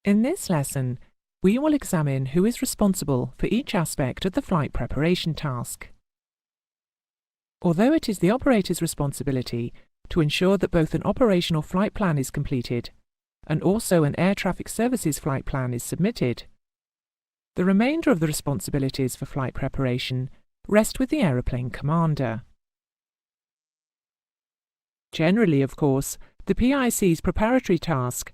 In this lesson, we will examine who is responsible for each aspect of the flight preparation task. Although it is the operator's responsibility to ensure that both an operational flight plan is completed and also an air traffic services flight plan is submitted, the remainder of the responsibilities for flight preparation rest with the aeroplane commander. Generally, of course, the PIC's preparatory task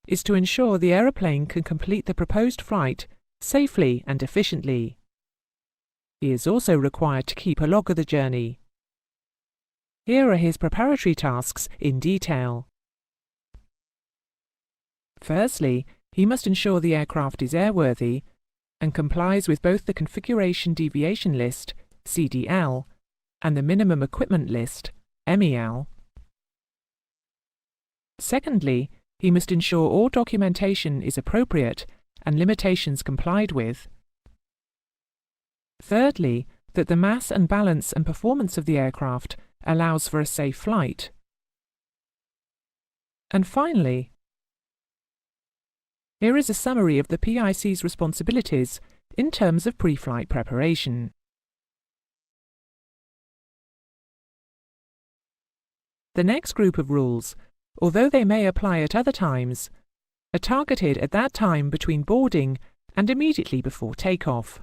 is to ensure the aeroplane can complete the proposed flight safely and efficiently. He is also required to keep a log of the journey. Here are his preparatory tasks in detail. Firstly, he must ensure the aircraft is airworthy and complies with both the Configuration Deviation List, CDL, and the Minimum Equipment List, MEL. Secondly, he must ensure all documentation is appropriate and limitations complied with. Thirdly, that the mass and balance and performance of the aircraft allows for a safe flight. And finally, here is a summary of the PIC's responsibilities in terms of pre-flight preparation. The next group of rules, although they may apply at other times, are targeted at that time between boarding and immediately before takeoff.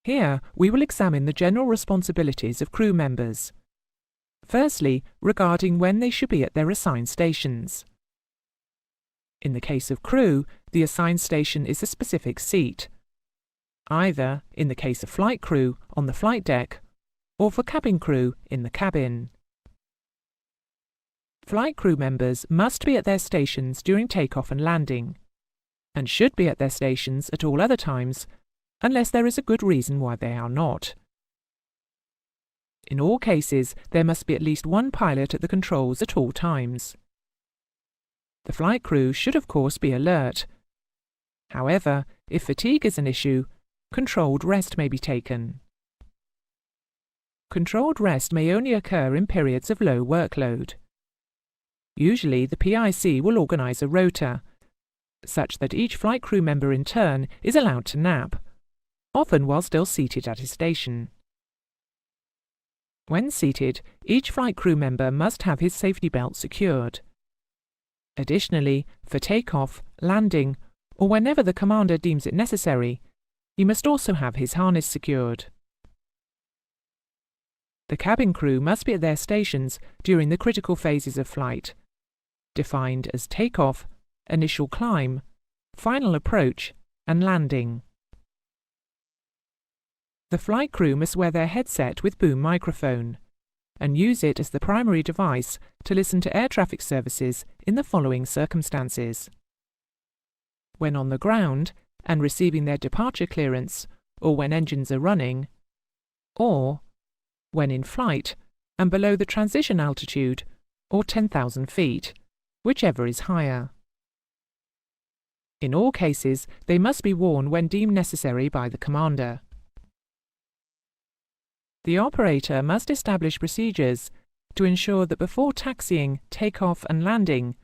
Here, we will examine the general responsibilities of crew members. Firstly, regarding when they should be at their assigned stations. In the case of crew, the assigned station is a specific seat, either, in the case of flight crew, on the flight deck, or for cabin crew, in the cabin. Flight crew members must be at their stations during takeoff and landing, and should be at their stations at all other times, unless there is a good reason why they are not. In all cases, there must be at least one pilot at the controls at all times. The flight crew should of course be alert. However, if fatigue is an issue, controlled rest may be taken. Controlled rest may only occur in periods of low workload. Usually, the PIC will organise a rota, such that each flight crew member in turn is allowed to nap, often while still seated at his station. When seated, each flight crew member must have his safety belt secured. Additionally, for takeoff, landing, or whenever the commander deems it necessary, he must also have his harness secured. The cabin crew must be at their stations during the critical phases of flight, defined as takeoff, initial climb, final approach, and landing. The flight crew must wear their headset with boom microphone and use it as the primary device to listen to air traffic services in the following circumstances: when on the ground and receiving their departure clearance, or when engines are running, or when in flight and below the transition altitude, or 10,000 feet, whichever is higher. In all cases, they must be worn when deemed necessary by the commander. The operator must establish procedures to ensure that before taxiing, takeoff and landing,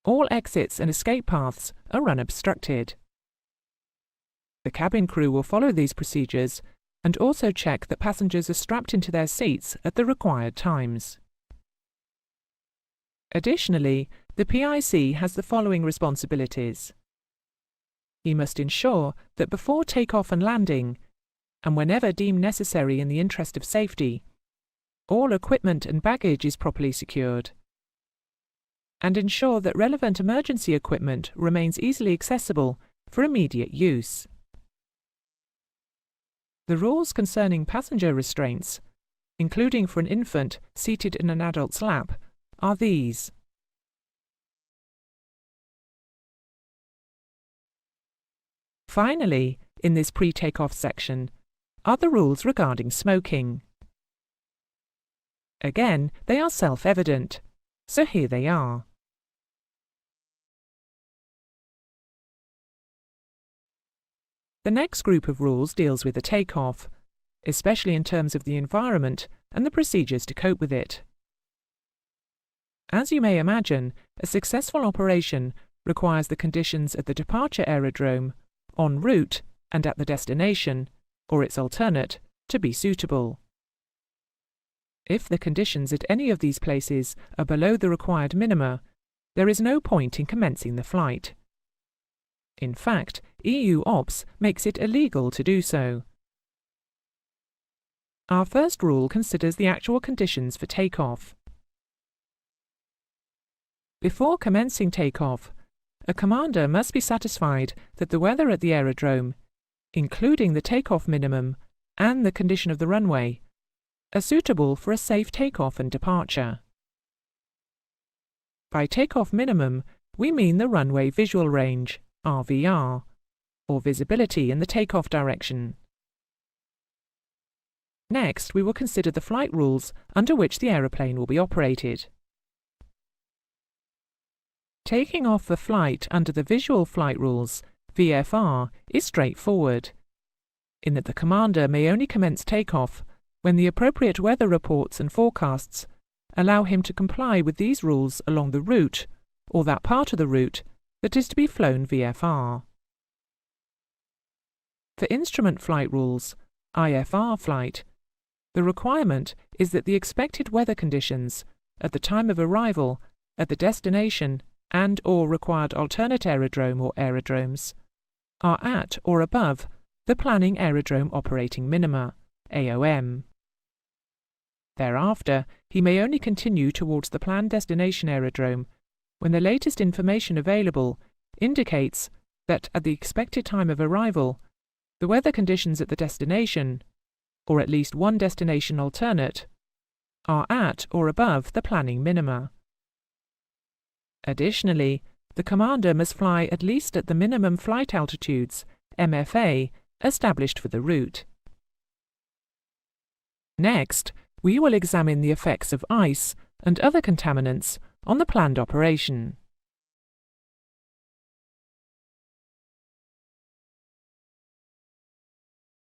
all exits and escape paths are unobstructed. The cabin crew will follow these procedures and also check that passengers are strapped into their seats at the required times. Additionally, the PIC has the following responsibilities. He must ensure that before takeoff and landing, and whenever deemed necessary in the interest of safety, all equipment and baggage is properly secured, and ensure that relevant emergency equipment remains easily accessible for immediate use. The rules concerning passenger restraints, including for an infant seated in an adult's lap, are these. Finally, in this pre-takeoff section, are the rules regarding smoking. Again, they are self-evident, so here they are. The next group of rules deals with the takeoff, especially in terms of the environment and the procedures to cope with it. As you may imagine, a successful operation requires the conditions at the departure aerodrome, en route, and at the destination, or its alternate, to be suitable. If the conditions at any of these places are below the required minima, there is no point in commencing the flight. In fact, EU OPS makes it illegal to do so. Our first rule considers the actual conditions for takeoff. Before commencing takeoff, a commander must be satisfied that the weather at the aerodrome, including the takeoff minimum and the condition of the runway, are suitable for a safe takeoff and departure. By takeoff minimum, we mean the runway visual range, RVR, or visibility in the takeoff direction. Next, we will consider the flight rules under which the aeroplane will be operated. Taking off for flight under the visual flight rules, VFR, is straightforward, in that the commander may only commence takeoff when the appropriate weather reports and forecasts allow him to comply with these rules along the route, or that part of the route, that is to be flown VFR. For instrument flight rules, IFR flight, the requirement is that the expected weather conditions at the time of arrival at the destination and/or required alternate aerodrome or aerodromes are at or above the planning aerodrome operating minima, AOM. Thereafter, he may only continue towards the planned destination aerodrome when the latest information available indicates that at the expected time of arrival, the weather conditions at the destination, or at least one destination alternate, are at or above the planning minima. Additionally, the commander must fly at least at the minimum flight altitudes, MFA, established for the route. Next, we will examine the effects of ice and other contaminants on the planned operation.